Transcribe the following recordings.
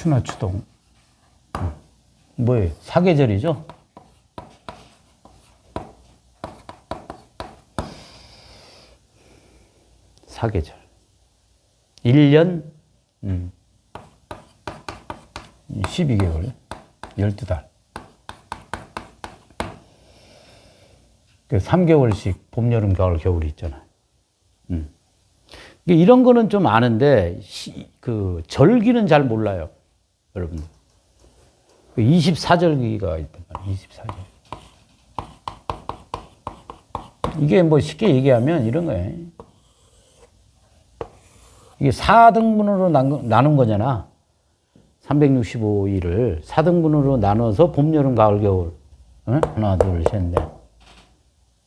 추나 추동. 뭐예요? 사계절이죠? 사계절. 1년 12개월 12달. 그 3개월씩 봄, 여름, 가을, 겨울이 있잖아요. 이런 거는 좀 아는데 그 절기는 잘 몰라요, 여러분. 24절기가 있단 말이에요. 24절. 이게 뭐 쉽게 얘기하면 이런 거예요. 이게 4등분으로 나눈 거잖아. 365일을 4등분으로 나눠서 봄, 여름, 가을, 겨울. 응? 하나, 둘, 셋, 넷.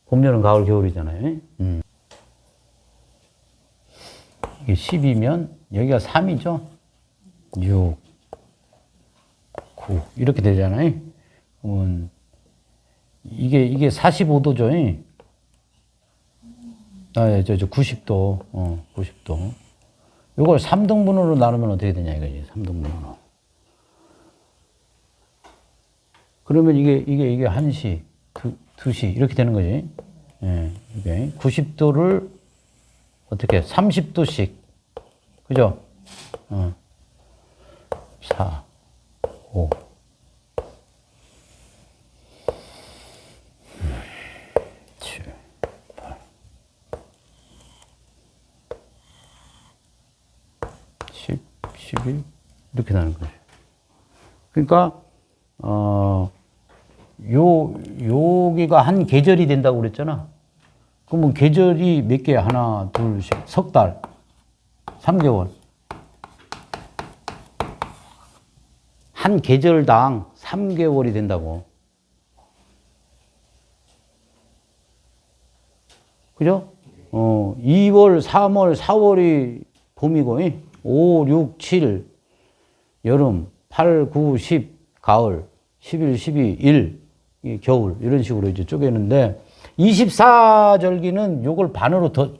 봄, 여름, 가을, 겨울이잖아요. 이게 10이면 여기가 3이죠. 6, 9 이렇게 되잖아요. 그러면 이게 45도죠. 아, 저 90도. 90도. 이걸 3등분으로 나누면 어떻게 되냐 이거지. 3등분으로. 그러면 이게 1시, 2시 이렇게 되는 거지. 예, 이게 90도를 어떻게 30도씩. 그죠? 4, 5. 7, 8. 10, 11 이렇게 나는 거죠. 그러니까 여기가 한 계절이 된다고 그랬잖아. 그러면 계절이 몇 개야? 하나, 둘, 셋, 석 달, 3개월. 한 계절당 3개월이 된다고. 그죠? 2월, 3월, 4월이 봄이고, 5, 6, 7, 여름, 8, 9, 10, 가을, 11, 12, 1, 겨울, 이런 식으로 이제 쪼개는데, 24절기는 요걸 반으로 더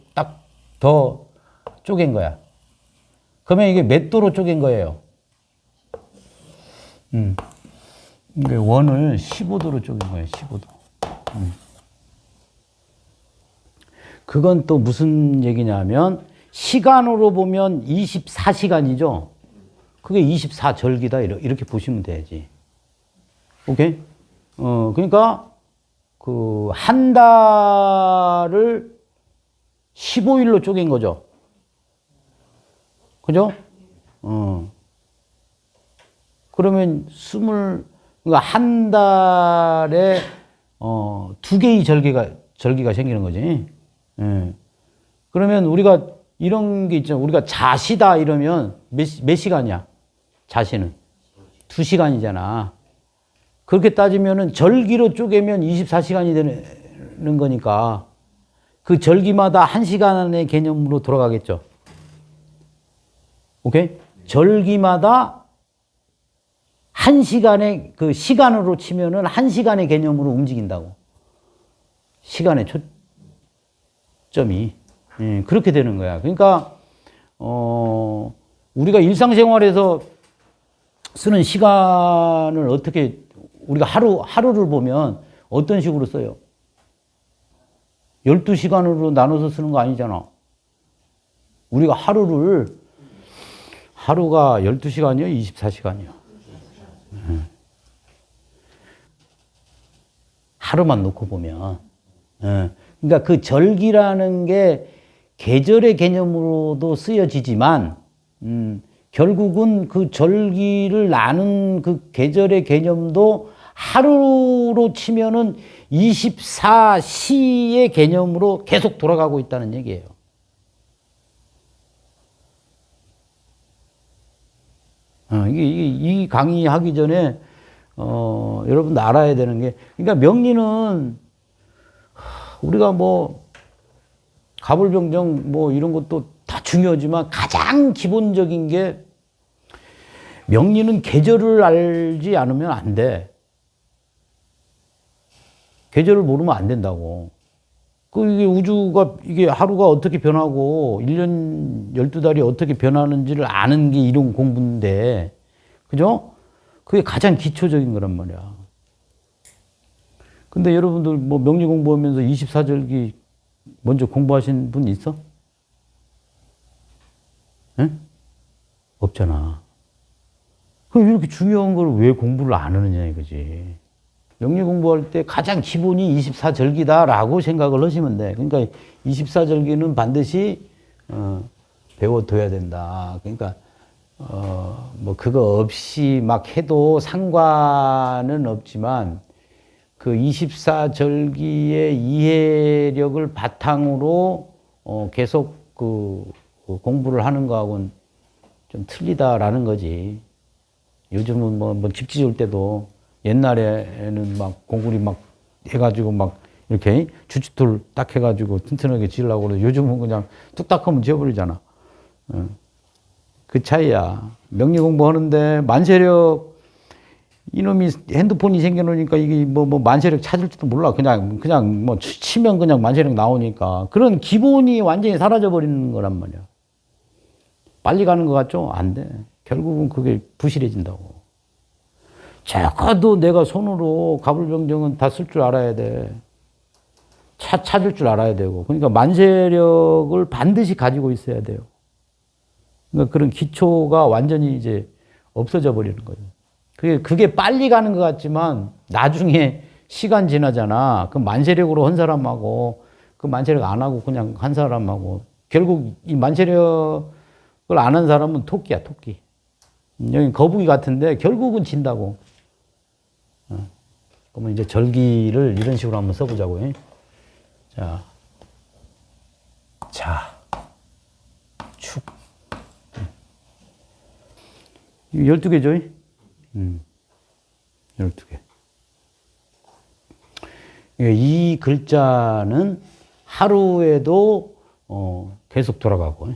쪼갠 거야. 그러면 이게 몇 도로 쪼갠 거예요? 원을 15도로 쪼갠 거예요, 15도. 그건 또 무슨 얘기냐면, 시간으로 보면 24시간이죠? 그게 24절기다, 이렇게 보시면 되지. 오케이? 그러니까, 한 달을 15일로 쪼갠 거죠. 그죠? 그러면 그러니까 한 달에, 2개의 절기가 생기는 거지. 예. 그러면 우리가 이런 게 있잖아. 우리가 자시다 이러면 몇 시간이야? 자시는? 2시간이잖아. 그렇게 따지면은 절기로 쪼개면 24시간이 되는 거니까 그 절기마다 1시간의 개념으로 돌아가겠죠. 오케이? 절기마다 1시간의 그 시간으로 치면은 1시간의 개념으로 움직인다고. 시간의 초점이. 그렇게 되는 거야. 그러니까, 우리가 일상생활에서 쓰는 시간을 어떻게 우리가 하루를 보면 어떤 식으로 써요? 12시간으로 나눠서 쓰는 거 아니잖아. 우리가 하루가 12시간이요? 24시간이요? 하루만 놓고 보면. 그러니까 그 절기라는 게 계절의 개념으로도 쓰여지지만, 결국은 그 절기를 나눈 그 계절의 개념도 하루로 치면은 24시의 개념으로 계속 돌아가고 있다는 얘기예요. 이 강의 하기 전에, 여러분도 알아야 되는 게, 그러니까 명리는 우리가 뭐, 가불병정 뭐 이런 것도 다 중요하지만 가장 기본적인 게 명리는 계절을 알지 않으면 안 돼. 계절을 모르면 안 된다고. 이게 우주가, 이게 하루가 어떻게 변하고, 1년 12달이 어떻게 변하는지를 아는 게 이런 공부인데, 그죠? 그게 가장 기초적인 거란 말이야. 근데 여러분들 뭐 명리 공부하면서 24절기 먼저 공부하신 분 있어? 응? 없잖아. 그럼 이렇게 중요한 걸 왜 공부를 안 하느냐 이거지. 명리 공부할 때 가장 기본이 24절기다라고 생각을 하시면 돼. 그러니까 24절기는 반드시 배워둬야 된다. 그러니까 뭐 그거 없이 막 해도 상관은 없지만 그 24절기의 이해력을 바탕으로 계속 그 공부를 하는 거하고는 좀 틀리다라는 거지. 요즘은 뭐 집 지을 때도 옛날에는 막 공구리 막 해가지고 막 이렇게 주춧돌 딱 해가지고 튼튼하게 지으려고 그러고 요즘은 그냥 뚝딱 하면 지어버리잖아. 그 차이야. 명리 공부하는데 만세력 이놈이 핸드폰이 생겨놓으니까 이게 뭐 만세력 찾을지도 몰라. 그냥 뭐 치면 그냥 만세력 나오니까. 그런 기본이 완전히 사라져버리는 거란 말이야. 빨리 가는 것 같죠? 안 돼. 결국은 그게 부실해진다고. 적어도 내가 손으로 가불병정은 다 쓸 줄 알아야 돼. 찾을 줄 알아야 되고. 그러니까 만세력을 반드시 가지고 있어야 돼요. 그러니까 그런 기초가 완전히 이제 없어져 버리는 거죠. 그게 빨리 가는 것 같지만 나중에 시간 지나잖아. 그 만세력으로 한 사람하고 그 만세력 안 하고 그냥 한 사람하고 결국 이 만세력을 안 한 사람은 토끼야, 토끼. 여기 거북이 같은데 결국은 진다고. 그러면 이제 절기를 이런 식으로 한번 써보자고요. 자, 축. 12개죠? 12개. 이 글자는 하루에도 계속 돌아가고,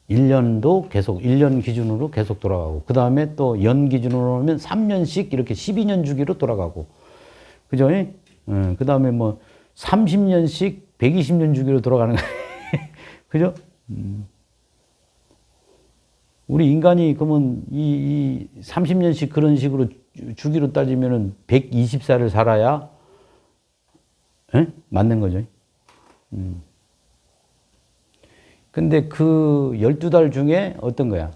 1년도 계속, 1년 기준으로 계속 돌아가고, 그 다음에 또 연 기준으로 하면 3년씩 이렇게 12년 주기로 돌아가고, 그죠? 그 다음에 뭐 30년씩 120년 주기로 돌아가는 거예요. 그죠? 우리 인간이 그러면 이 30년씩 그런 식으로 주기로 따지면은 120살을 살아야 맞는 거죠. 근데 그 12달 중에 어떤 거야?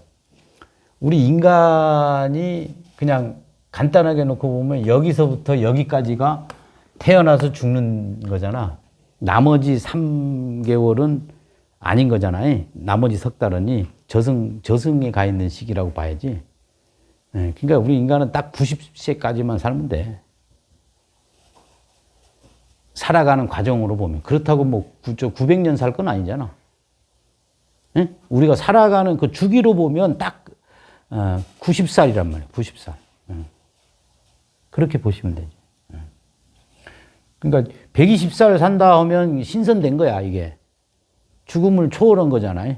우리 인간이 그냥 간단하게 놓고 보면 여기서부터 여기까지가 태어나서 죽는 거잖아. 나머지 3개월은 아닌 거잖아요. 나머지 석 달은이 저승에 가 있는 시기라고 봐야지. 그러니까 우리 인간은 딱 90세까지만 살면 돼. 살아가는 과정으로 보면. 그렇다고 뭐 900년 살 건 아니잖아. 우리가 살아가는 그 주기로 보면 딱 90살이란 말이야. 90살. 그렇게 보시면 되지. 그러니까 120살 산다 하면 신선된 거야, 이게. 죽음을 초월한 거잖아요.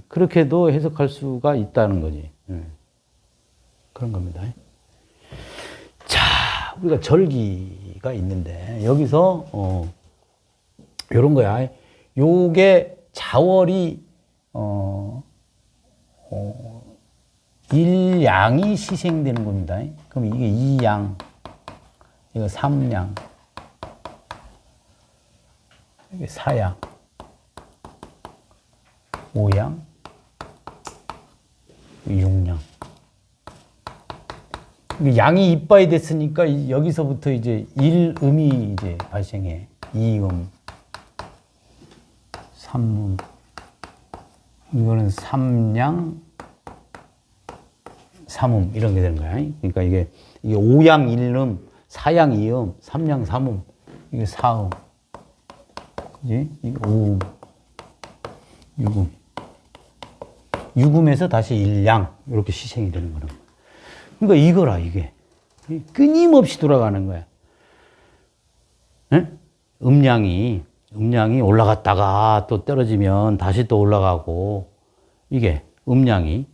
그렇게도 해석할 수가 있다는 거지. 그런 겁니다. 자, 우리가 절기가 있는데, 여기서, 요런 거야. 요게 자월이, 일양이 시생되는 겁니다. 그럼 이게 이양, 이거 삼양, 이게 사양, 오양, 육양. 양이 이빠이 됐으니까 여기서부터 이제 일음이 이제 발생해. 이음, 삼음. 이거는 삼양, 삼음 이런 게 되는 거야. 그러니까 이게 오양 일음, 사양 이음, 삼양 삼음, 이게 사음, 그지? 이게 오음, 육음, 육음에서 다시 일양 이렇게 시생이 되는 거는. 그러니까 이거라 이게 끊임없이 돌아가는 거야. 음량이 올라갔다가 또 떨어지면 다시 또 올라가고, 이게 음량이,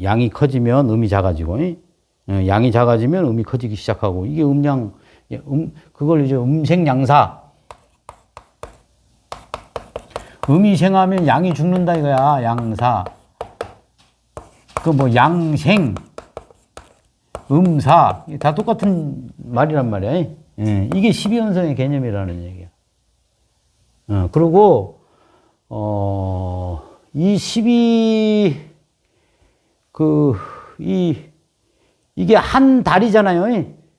양이 커지면 음이 작아지고, 양이 작아지면 음이 커지기 시작하고, 이게 음량, 그걸 이제 음생양사. 음이 생하면 양이 죽는다 이거야, 양사. 그 뭐 양생, 음사. 다 똑같은 말이란 말이야. 예, 이게 12연성의 개념이라는 얘기야. 그리고, 이 12, 이게 한 달이잖아요.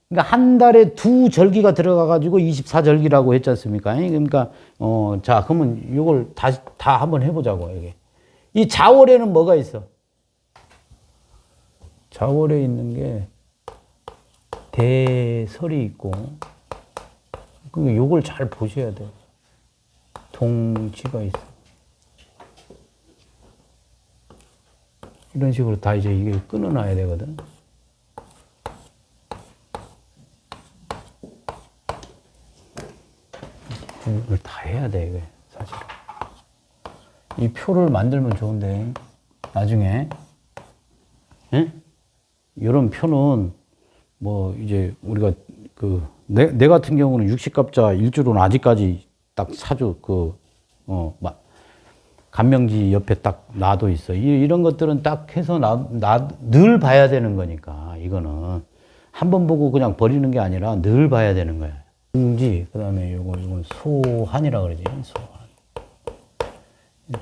그러니까 한 달에 두 절기가 들어가가지고 24절기라고 했지 않습니까? 그러니까, 자, 그러면 이걸 다 한번 해보자고, 이게. 이 자월에는 뭐가 있어? 자월에 있는 게 대설이 있고, 그러니까 요걸 잘 보셔야 돼. 동지가 있어. 이런 식으로 다 이제 이게 끊어놔야 되거든. 이걸 다 해야 돼, 이게, 사실. 이 표를 만들면 좋은데, 나중에. 예? 이런 표는, 뭐, 이제, 우리가, 내 같은 경우는 60갑자 일주로는 아직까지 딱 사주, 간명지 옆에 딱 놔둬 있어. 이런 것들은 딱 해서 늘 봐야 되는 거니까, 이거는. 한 번 보고 그냥 버리는 게 아니라 늘 봐야 되는 거야. 동지, 그 다음에 이건 소한이라 그러지. 소한.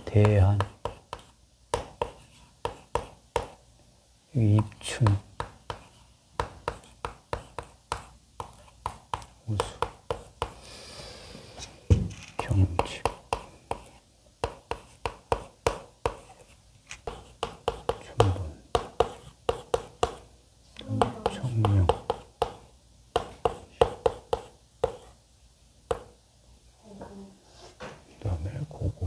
대한. 입춘. 우수. 경지. 준본. 정명. 그 다음에 고고.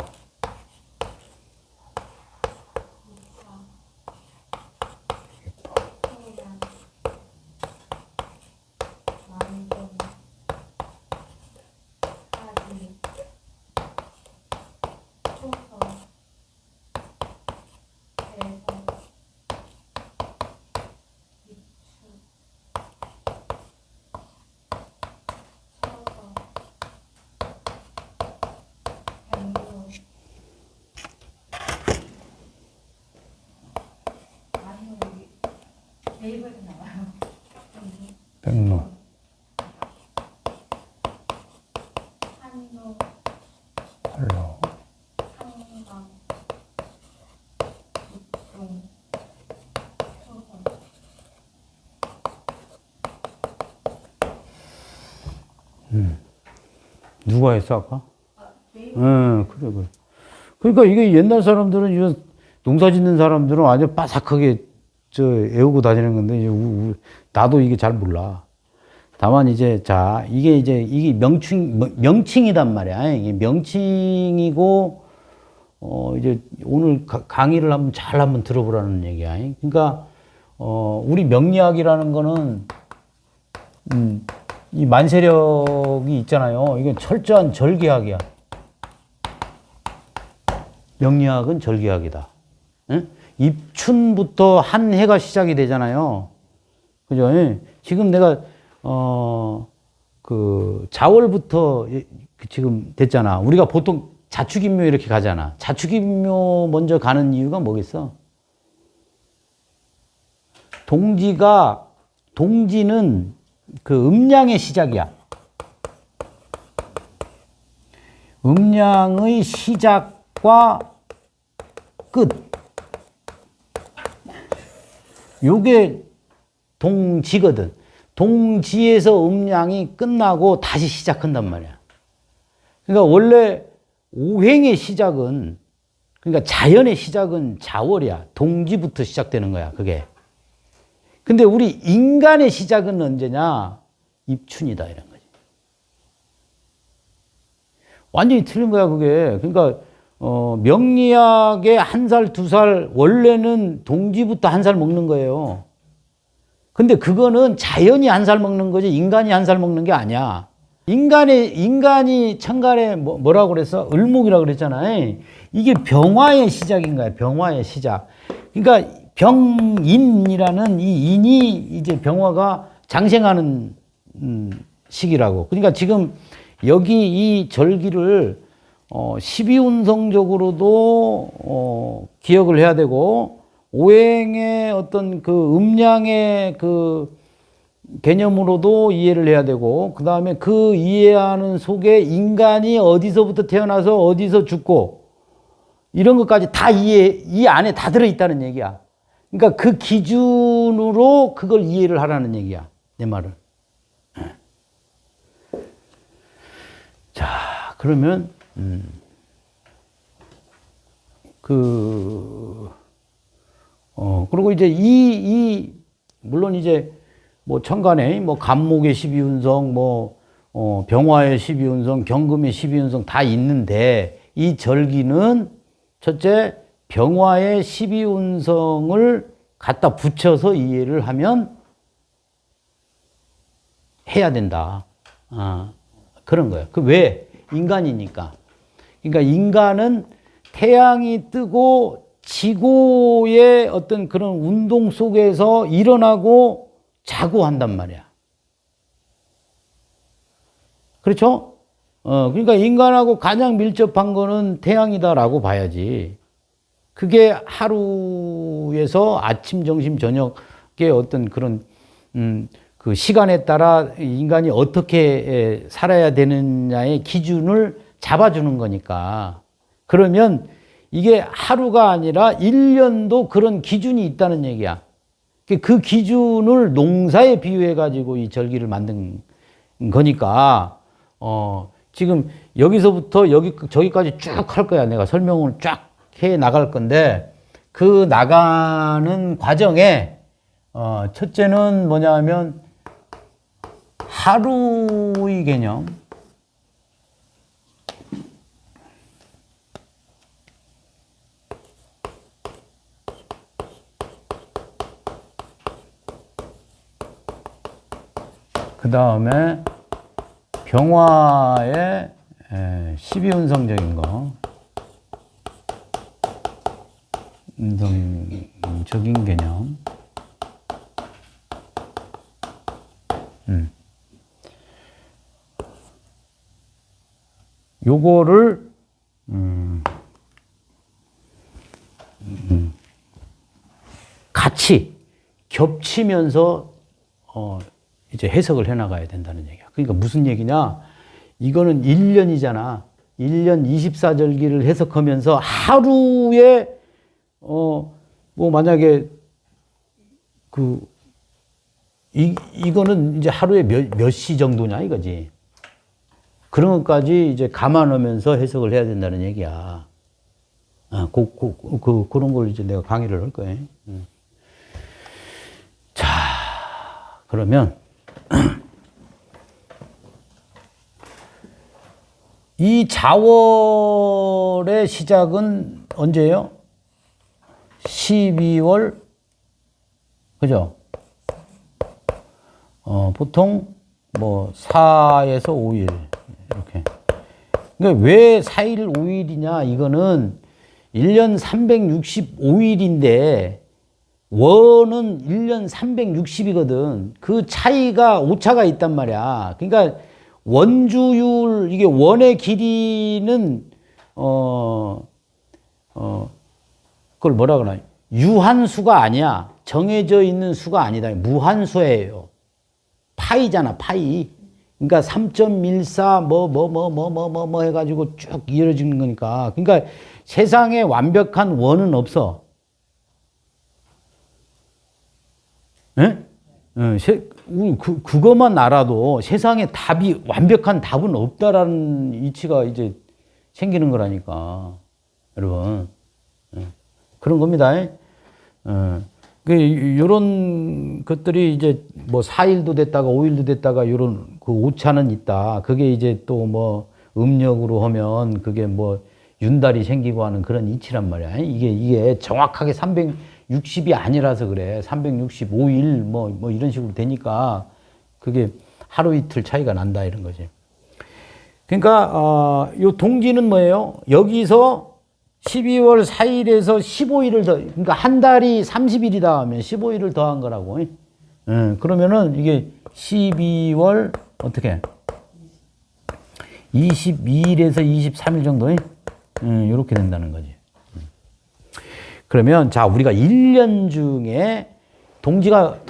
네이버에도 나와요. 백로. 한로, 팔로. 상강, 육종, 소선. 누가 했어, 아까? 네이버. 그래. 그러니까 이게 옛날 사람들은, 이거 농사 짓는 사람들은 아주 빠삭하게 애우고 다니는 건데, 이제 나도 이게 잘 몰라. 다만 이제, 자, 이게 명칭이단 말이야. 이게 명칭이고, 이제 오늘 강의를 한번 들어보라는 얘기야. 그러니까, 우리 명리학이라는 거는, 이 만세력이 있잖아요. 이게 철저한 절기학이야. 명리학은 절기학이다. 응? 입춘부터 한 해가 시작이 되잖아요. 그죠? 지금 내가, 자월부터 지금 됐잖아. 우리가 보통 자축인묘 이렇게 가잖아. 자축인묘 먼저 가는 이유가 뭐겠어? 동지는 그 음양의 시작이야. 음양의 시작과 끝. 요게 동지거든. 동지에서 음양이 끝나고 다시 시작한단 말이야. 그러니까 원래 오행의 시작은, 그러니까 자연의 시작은 자월이야. 동지부터 시작되는 거야, 그게. 근데 우리 인간의 시작은 언제냐? 입춘이다, 이런 거지. 완전히 틀린 거야, 그게. 그러니까, 명리학의 1살, 2살, 원래는 동지부터 1살 먹는 거예요. 근데 그거는 자연이 1살 먹는 거지, 인간이 1살 먹는 게 아니야. 인간이 천간에 뭐라고 그랬어? 을목이라고 그랬잖아요. 이게 병화의 시작인 거야, 병화의 시작. 그러니까 병인이라는 이 인이 이제 병화가 장생하는 시기라고. 그러니까 지금 여기 이 절기를 12운성적으로도 기억을 해야 되고 오행의 어떤 그 음양의 그 개념으로도 이해를 해야 되고, 그 다음에 그 이해하는 속에 인간이 어디서부터 태어나서 어디서 죽고, 이런 것까지 다 이 안에 다 들어있다는 얘기야. 그러니까 그 기준으로 그걸 이해를 하라는 얘기야. 내 말은. 자, 그러면, 그리고 이제 물론 이제 뭐 천간에 뭐 간목의 12운성, 병화의 12운성, 경금의 12운성 다 있는데 이 절기는 첫째 병화의 12운성을 갖다 붙여서 이해를 하면 해야 된다. 그런 거예요. 그 왜? 인간이니까. 그러니까 인간은 태양이 뜨고 지구의 어떤 그런 운동 속에서 일어나고 자고 한단 말이야. 그렇죠? 그러니까 인간하고 가장 밀접한 거는 태양이다라고 봐야지. 그게 하루에서 아침, 점심, 저녁의 어떤 그런, 그 시간에 따라 인간이 어떻게 살아야 되느냐의 기준을 잡아주는 거니까. 그러면 이게 하루가 아니라 1년도 그런 기준이 있다는 얘기야. 그 기준을 농사에 비유해가지고 이 절기를 만든 거니까, 지금 여기서부터 저기까지 쭉 할 거야. 내가 설명을 쫙 해 나갈 건데, 그 나가는 과정에, 첫째는 뭐냐 하면, 하루의 개념. 그 다음에 병화의 12운성적인 거. 운성적인 개념. 요거를, 같이 겹치면서, 이제 해석을 해 나가야 된다는 얘기야. 그러니까 무슨 얘기냐? 이거는 1년이잖아. 1년 24절기를 해석하면서 하루에, 뭐 만약에 이거는 이제 하루에 몇 시 정도냐 이거지. 그런 것까지 이제 감안하면서 해석을 해야 된다는 얘기야. 그런 걸 이제 내가 강의를 할 거예요. 자, 그러면 이 자월의 시작은 언제예요? 12월, 그죠? 보통 뭐 4에서 5일 이렇게. 그러니까 왜 4일 5일이냐? 이거는 1년 365일인데 원은 1년 360이거든. 그 차이가 오차가 있단 말이야. 그러니까 원주율, 이게 원의 길이는, 그걸 뭐라 그러나? 유한수가 아니야. 정해져 있는 수가 아니다. 무한수예요. 파이잖아, 파이. 그러니까 3.14, 해가지고 쭉 이어지는 거니까. 그러니까 세상에 완벽한 원은 없어. 예? 그것만 알아도 세상에 완벽한 답은 없다라는 이치가 이제 생기는 거라니까. 여러분. 그런 겁니다. 요런 것들이 이제 뭐 4일도 됐다가 5일도 됐다가 요런 그 오차는 있다. 그게 이제 또 뭐 음력으로 하면 그게 뭐 윤달이 생기고 하는 그런 이치란 말이야. 이게 정확하게 360이 아니라서 그래. 365일 뭐 이런 식으로 되니까 그게 하루 이틀 차이가 난다 이런 거지. 그러니까 요 동지는 뭐예요? 여기서 12월 4일에서 15일을 더, 그러니까 한 달이 30일이다 하면 15일을 더한 거라고. 그러면은 이게 12월 어떻게? 22일에서 23일 정도? 이렇게 된다는 거지. 그러면 자, 우리가 1년 중에 동지가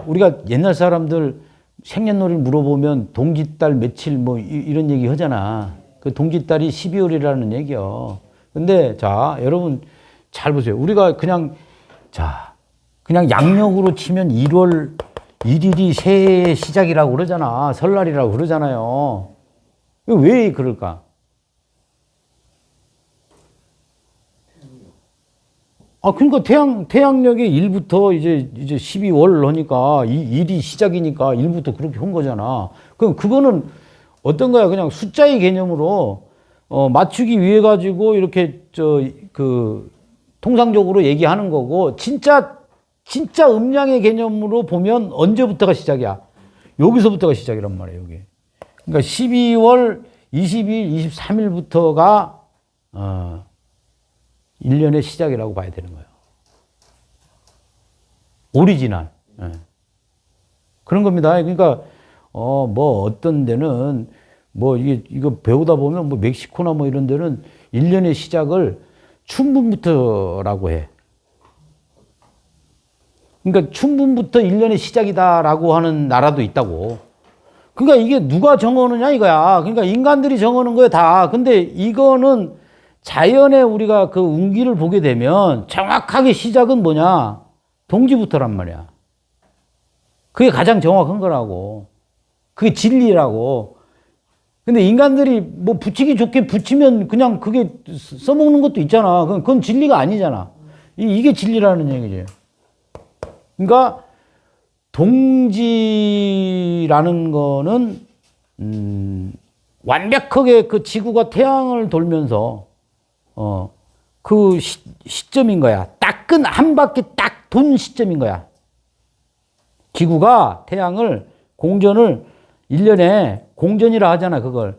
우리가 옛날 사람들 생년월일 물어보면 동지달 며칠 뭐 이런 얘기 하잖아. 그 동지달이 12월이라는 얘기요. 근데 자, 여러분 잘 보세요. 우리가 그냥 양력으로 치면 1월 1일이 새해 시작이라고 그러잖아. 설날이라고 그러잖아요. 왜 그럴까? 그러니까 태양력이 1부터 이제 12월 하니까 일이 시작이니까 1부터 그렇게 한 거잖아. 그럼 그거는 어떤 거야? 그냥 숫자의 개념으로 맞추기 위해 가지고 이렇게 통상적으로 얘기하는 거고, 진짜 음량의 개념으로 보면 언제부터가 시작이야? 여기서부터가 시작이란 말이에요, 여기. 그러니까 12월 20일, 23일부터가 1년의 시작이라고 봐야 되는 거예요. 오리지널. 예. 그런 겁니다. 그러니까, 뭐, 어떤 데는, 뭐, 이거 배우다 보면, 뭐, 멕시코나 뭐 이런 데는 1년의 시작을 춘분부터라고 해. 그러니까, 춘분부터 1년의 시작이다라고 하는 나라도 있다고. 그러니까 이게 누가 정하느냐 이거야. 그러니까 인간들이 정하는 거야, 다. 근데 이거는 자연의 우리가 그 운기를 보게 되면 정확하게 시작은 뭐냐? 동지부터란 말이야. 그게 가장 정확한 거라고. 그게 진리라고. 근데 인간들이 뭐 붙이기 좋게 붙이면 그냥 그게 써먹는 것도 있잖아. 그건 진리가 아니잖아. 이게 진리라는 얘기지. 그러니까 동지라는 거는 완벽하게 그 지구가 태양을 돌면서 그 시점인 거야. 한 바퀴 딱 돈 시점인 거야. 지구가 태양을 공전을 1년에 공전이라 하잖아, 그걸.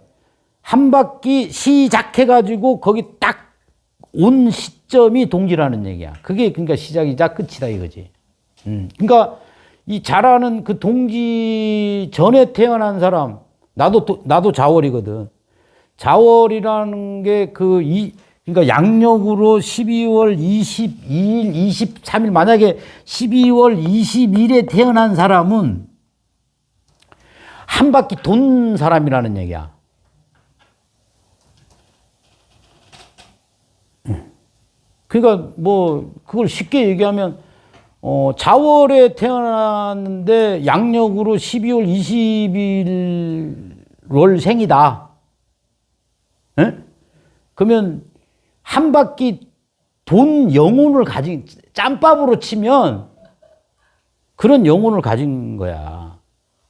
한 바퀴 시작해가지고 거기 딱 온 시점이 동지라는 얘기야. 그게 그러니까 시작이자 끝이다 이거지. 그러니까 이 자라는 그 동지 전에 태어난 사람, 나도 자월이거든. 자월이라는 게 그러니까 양력으로 12월 22일, 23일, 만약에 12월 20일에 태어난 사람은 한 바퀴 돈 사람이라는 얘기야. 그러니까 뭐 그걸 쉽게 얘기하면 자월에 태어났는데 양력으로 12월 20일 월 생이다. 에? 그러면 한 바퀴 돈 영혼을 가진, 짬밥으로 치면 그런 영혼을 가진 거야.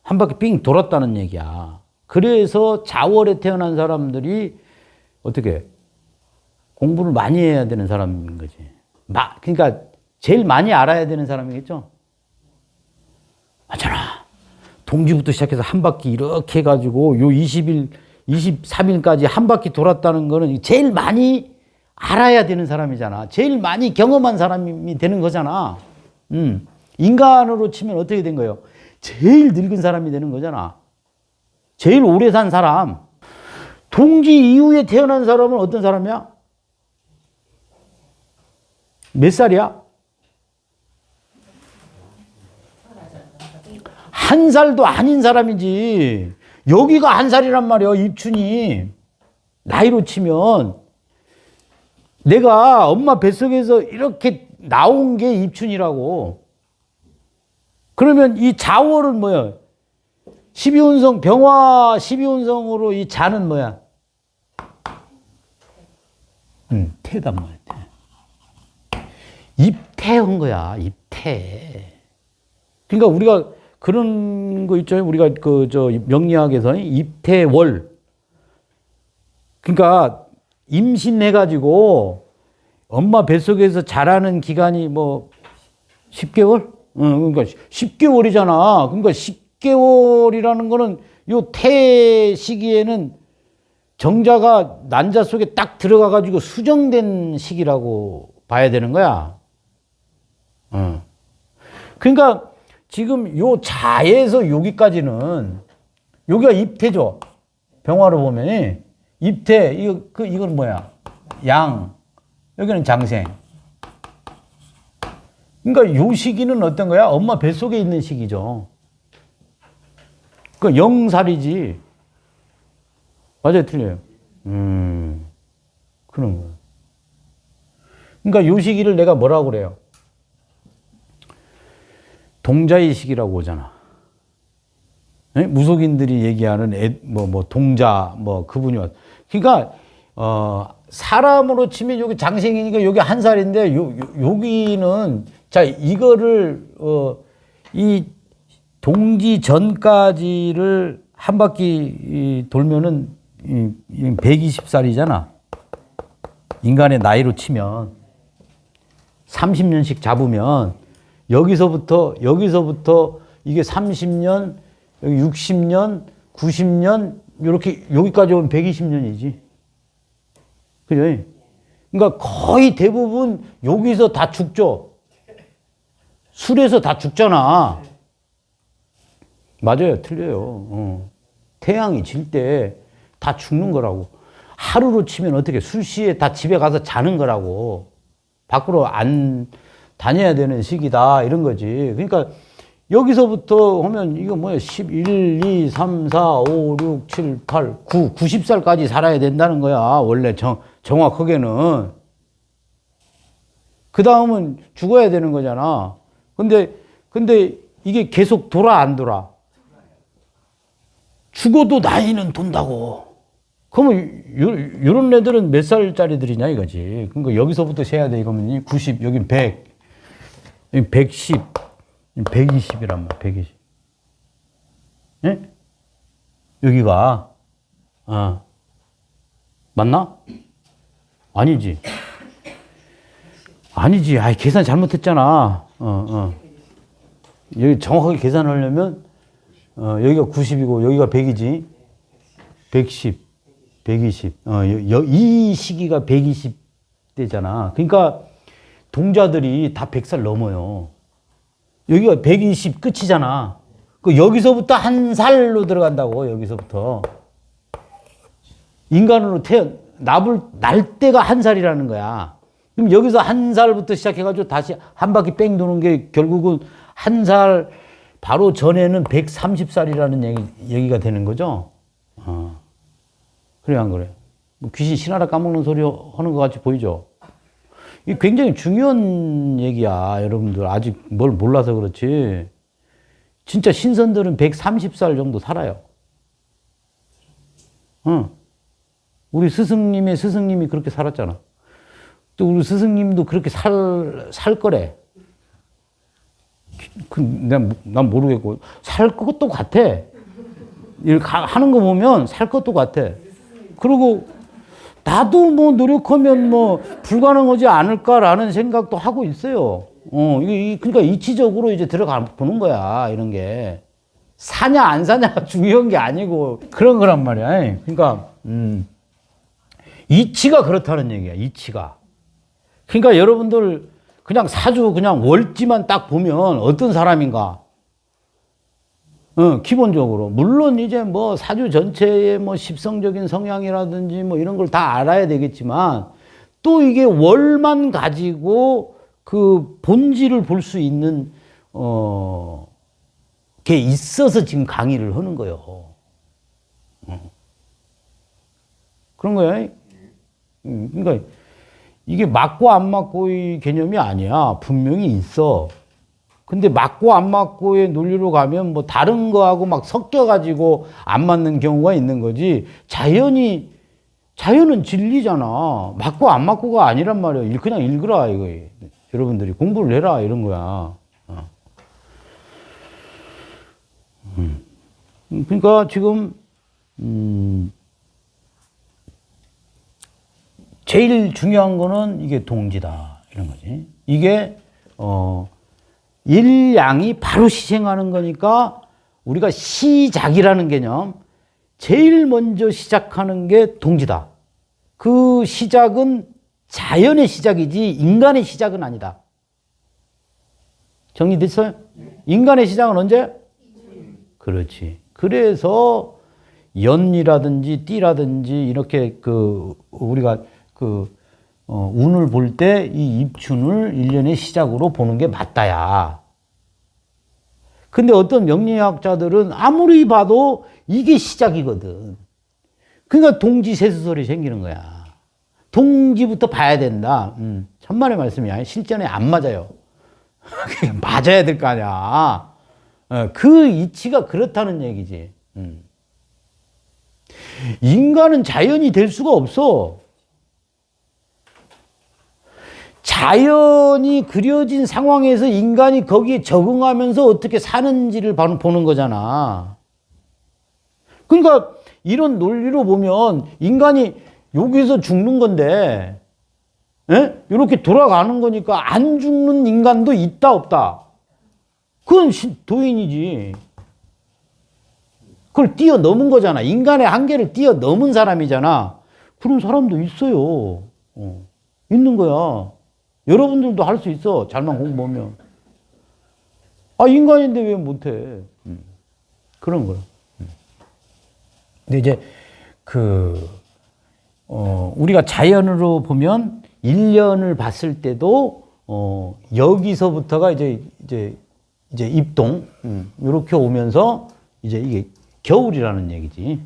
한 바퀴 삥 돌았다는 얘기야. 그래서 자월에 태어난 사람들이 어떻게 공부를 많이 해야 되는 사람인 거지. 그러니까 제일 많이 알아야 되는 사람이겠죠? 맞잖아. 동지부터 시작해서 한 바퀴 이렇게 해가지고 요 20일, 23일까지 한 바퀴 돌았다는 거는 제일 많이 알아야 되는 사람이잖아. 제일 많이 경험한 사람이 되는 거잖아. 인간으로 치면 어떻게 된 거예요? 제일 늙은 사람이 되는 거잖아. 제일 오래 산 사람. 동지 이후에 태어난 사람은 어떤 사람이야? 몇 살이야? 한 살도 아닌 사람이지. 여기가 한 살이란 말이야, 입춘이. 나이로 치면. 내가 엄마 뱃속에서 이렇게 나온 게 입춘이라고. 그러면 이 자월은 뭐야? 12운성, 병화 12운성으로 이 자는 뭐야? 태단 말이야. 입태한 거야, 입태. 그러니까 우리가 그런 거 있잖아요. 우리가 명리학에서 입태월. 그러니까 임신해가지고 엄마 뱃속에서 자라는 기간이 뭐 10개월? 그러니까 10개월이잖아. 그러니까 10개월이라는 거는 요 태 시기에는 정자가 난자 속에 딱 들어가가지고 수정된 시기라고 봐야 되는 거야. 그러니까 지금 요 자에서 여기까지는 여기가 입태죠. 병화로 보면 입태 이건 뭐야? 양. 여기는 장생. 그러니까 요 시기는 어떤 거야? 엄마 뱃속에 있는 시기죠. 그 0살이지. 맞아요, 틀려요? 그런 거야. 그러니까 요 시기를 내가 뭐라고 그래요? 동자의 시기라고 하잖아. 네? 무속인들이 얘기하는 동자, 그분이 왔. 그러니까, 사람으로 치면 여기 장생이니까 여기 한 살인데, 여기는, 자, 이거를, 이 동지 전까지를 한 바퀴 돌면은 120살이잖아. 인간의 나이로 치면. 30년씩 잡으면, 여기서부터 이게 30년, 여기 60년, 90년, 이렇게, 여기까지 오면 120년이지. 그죠? 그러니까 거의 대부분 여기서 다 죽죠. 술에서 다 죽잖아. 맞아요. 틀려요. 태양이 질 때 다 죽는 거라고. 하루로 치면 어떻게 술시에 다 집에 가서 자는 거라고. 밖으로 안 다녀야 되는 시기다. 이런 거지. 그러니까 여기서부터 하면 이거 뭐야. 11, 2, 3, 4, 5, 6, 7, 8, 9, 90살까지 살아야 된다는 거야. 원래 정확하게는. 그 다음은 죽어야 되는 거잖아. 근데 이게 계속 돌아, 안 돌아? 죽어도 나이는 돈다고. 그러면 요런 애들은 몇 살짜리들이냐 이거지. 그러니까 여기서부터 세야 돼. 이거면 90, 여긴 100, 여기 110, 120이란 말이야. 120. 예? 여기가 맞나? 아니지. 아니지. 계산 잘못했잖아. 여기 정확하게 계산하려면 여기가 90이고 여기가 100이지. 110, 120. 이 시기가 120대잖아. 그러니까 동자들이 다 100살 넘어요. 여기가 120 끝이잖아. 여기서부터 한 살로 들어간다고. 여기서부터. 인간으로 날 때가 한 살이라는 거야. 그럼 여기서 한 살부터 시작해가지고 다시 한 바퀴 뺑 도는 게 결국은 한 살 바로 전에는 130살이라는 얘기가 되는 거죠. 그래, 안 그래? 귀신 신하라 까먹는 소리 하는 것 같이 보이죠? 이 굉장히 중요한 얘기야, 여러분들. 아직 뭘 몰라서 그렇지. 진짜 신선들은 130살 정도 살아요. 우리 스승님의 스승님이 그렇게 살았잖아. 또 우리 스승님도 그렇게 살 거래. 난 모르겠고, 살 것도 같아. 이렇게 하는 거 보면 살 것도 같아. 그리고 나도 노력하면 불가능하지 않을까라는 생각도 하고 있어요. 그러니까 이치적으로 이제 들어가 보는 거야, 이런 게. 사냐, 안 사냐가 중요한 게 아니고, 그런 거란 말이야. 그러니까, 이치가 그렇다는 얘기야, 이치가. 그러니까 여러분들, 그냥 사주, 그냥 월지만 딱 보면 어떤 사람인가. 기본적으로. 물론 이제 사주 전체의 십성적인 성향이라든지 이런 걸 다 알아야 되겠지만, 또 이게 월만 가지고 그 본질을 볼 수 있는, 게 있어서 지금 강의를 하는 거예요. 그런 거야. 그러니까 이게 맞고 안 맞고의 개념이 아니야. 분명히 있어. 근데 맞고 안 맞고의 논리로 가면 다른 거하고 막 섞여가지고 안 맞는 경우가 있는 거지. 자연은 진리잖아. 맞고 안 맞고가 아니란 말이야. 그냥 읽으라, 이거. 여러분들이 공부를 해라, 이런 거야. 그러니까 지금, 제일 중요한 거는 이게 동지다. 이런 거지. 이게, 일양이 바로 시행하는 거니까 우리가 시작이라는 개념, 제일 먼저 시작하는 게 동지다. 그 시작은 자연의 시작이지 인간의 시작은 아니다. 정리됐어요? 인간의 시작은 언제? 그렇지. 그래서 연이라든지 띠라든지 이렇게 우리가 운을 볼 때 이 입춘을 1년의 시작으로 보는 게 맞다야. 근데 어떤 명리학자들은 아무리 봐도 이게 시작이거든. 그러니까 동지세수설이 생기는 거야. 동지부터 봐야 된다. 천만의 말씀이야. 실전에 안 맞아요. 맞아야 될 거 아니야. 그 이치가 그렇다는 얘기지. 인간은 자연이 될 수가 없어. 자연이 그려진 상황에서 인간이 거기에 적응하면서 어떻게 사는지를 보는 거잖아. 그러니까 이런 논리로 보면 인간이 여기서 죽는 건데, 예? 이렇게 돌아가는 거니까 안 죽는 인간도 있다, 없다? 그건 도인이지. 그걸 뛰어넘은 거잖아. 인간의 한계를 뛰어넘은 사람이잖아. 그런 사람도 있어요. 있는 거야. 여러분들도 할 수 있어. 잘만 공부하면. 아, 인간인데 왜 못해? 그런 거야. 근데 이제, 우리가 자연으로 보면 1년을 봤을 때도, 여기서부터가 이제 입동, 이렇게 오면서 이제 이게 겨울이라는 얘기지.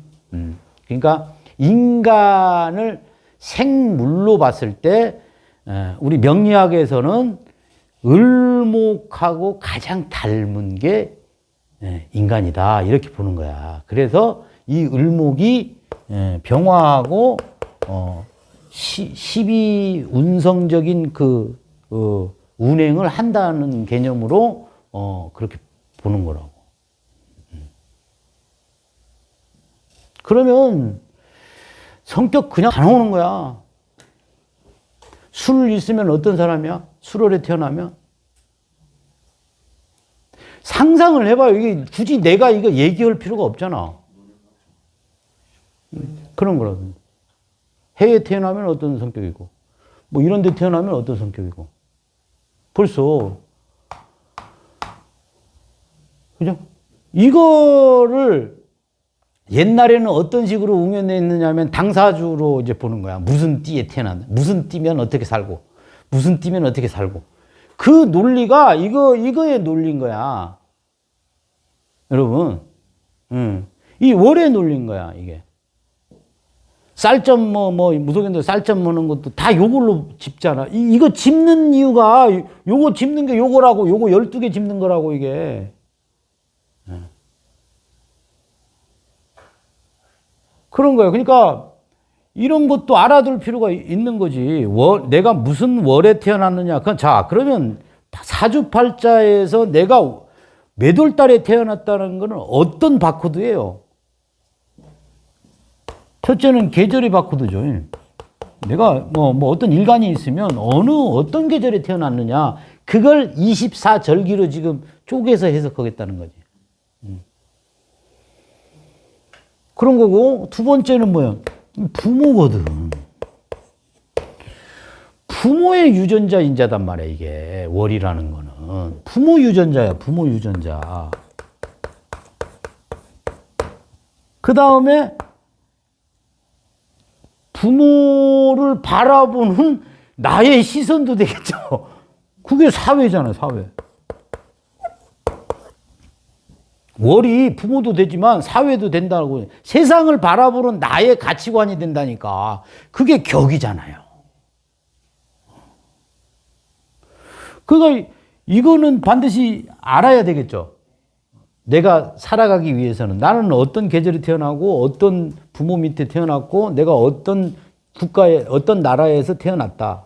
그러니까 인간을 생물로 봤을 때, 우리 명리학에서는 을목하고 가장 닮은 게 인간이다. 이렇게 보는 거야. 그래서 이 을목이 병화하고 12운성적인 운행을 한다는 개념으로 그렇게 보는 거라고. 그러면 성격 그냥 다 나오는 거야. 술 있으면 어떤 사람이야? 술월에 태어나면? 상상을 해봐요. 이게 굳이 내가 이거 얘기할 필요가 없잖아. 그런 거라든지. 해에 태어나면 어떤 성격이고, 뭐 이런 데 태어나면 어떤 성격이고. 벌써. 그죠? 이거를 옛날에는 어떤 식으로 응용했느냐 하면 당사주로 이제 보는 거야. 무슨 띠에 태어났나. 무슨 띠면 어떻게 살고. 무슨 띠면 어떻게 살고. 그 논리가 이거의 논리인 거야. 여러분. 이 월의 논리인 거야, 이게. 쌀점 무속인들 쌀점 무는 것도 다 요걸로 짚잖아. 이거 짚는 이유가 요거 짚는 게 요거라고, 요거 12개 짚는 거라고, 이게. 그런 거예요. 그러니까 이런 것도 알아둘 필요가 있는 거지. 내가 무슨 월에 태어났느냐. 그러면 사주팔자에서 내가 몇 월 달에 태어났다는 거는 어떤 바코드예요? 첫째는 계절의 바코드죠. 내가 어떤 일간이 있으면 어떤 계절에 태어났느냐. 그걸 24절기로 지금 쪼개서 해석하겠다는 거지. 그런 거고, 두 번째는 뭐야? 부모거든. 부모의 유전자 인자단 말이야, 이게. 월이라는 거는. 부모 유전자야, 부모 유전자. 그 다음에 부모를 바라보는 나의 시선도 되겠죠. 그게 사회잖아요, 사회. 월이 부모도 되지만 사회도 된다고. 세상을 바라보는 나의 가치관이 된다니까. 그게 격이잖아요. 그러니까 이거는 반드시 알아야 되겠죠. 내가 살아가기 위해서는 나는 어떤 계절에 태어나고 어떤 부모 밑에 태어났고 내가 어떤 국가에 어떤 나라에서 태어났다를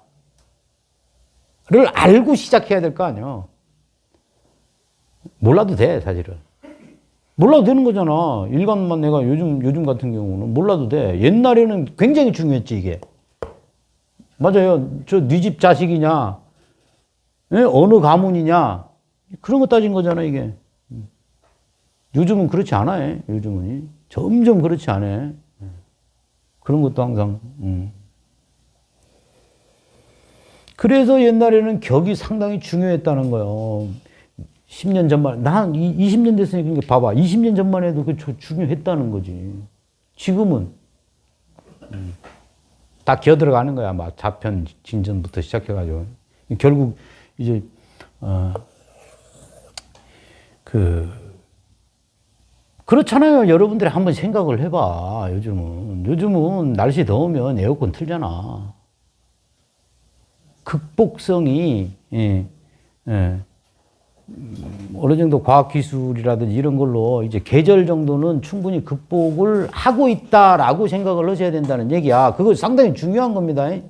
알고 시작해야 될 거 아니에요. 몰라도 돼, 사실은. 몰라도 되는 거잖아. 일간만 내가 요즘 같은 경우는 몰라도 돼. 옛날에는 굉장히 중요했지, 이게. 맞아요. 네 집 자식이냐, 어느 가문이냐, 그런 거 따진 거잖아, 이게. 요즘은 그렇지 않아, 요즘은. 점점 그렇지 않아. 그런 것도 항상. 그래서 옛날에는 격이 상당히 중요했다는 거예요. 10년 전만, 난 20년 됐으니까 봐봐. 20년 전만 해도 그 중요했다는 거지. 지금은 딱 기어 들어가는 거야. 막 좌편 진전부터 시작해가지고. 결국 이제, 그렇잖아요. 여러분들이 한번 생각을 해봐. 요즘은 날씨 더우면 에어컨 틀잖아. 극복성이, 어느 정도 과학기술이라든지 이런 걸로 이제 계절 정도는 충분히 극복을 하고 있다라고 생각을 하셔야 된다는 얘기야. 그거 상당히 중요한 겁니다. 예.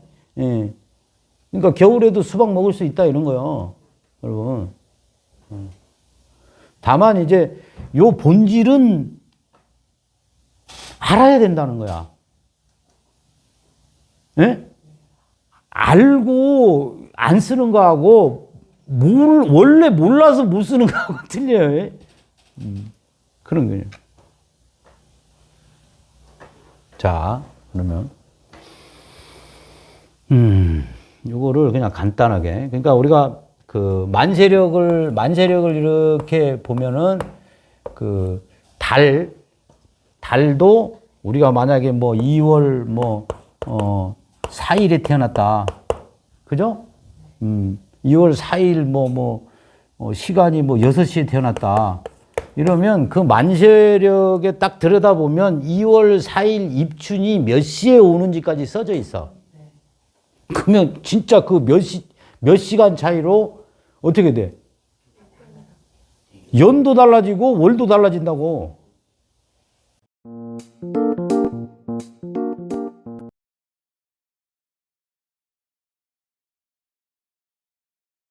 그러니까 겨울에도 수박 먹을 수 있다 이런 거요. 여러분. 다만 이제 요 본질은 알아야 된다는 거야. 예? 알고 안 쓰는 거하고 원래 몰라서 못 쓰는 거하고 틀려요. 그런 거예요. 자, 그러면 요거를 그냥 간단하게. 그러니까 우리가 그 만세력을 이렇게 보면은 그 달도 우리가 만약에 뭐 2월 4일에 태어났다. 그죠? 2월 4일 시간이 6시에 태어났다. 이러면 그 만세력에 딱 들여다보면 2월 4일 입춘이 몇 시에 오는지까지 써져 있어. 그러면 진짜 그 몇 시간 차이로 어떻게 돼? 연도 달라지고 월도 달라진다고.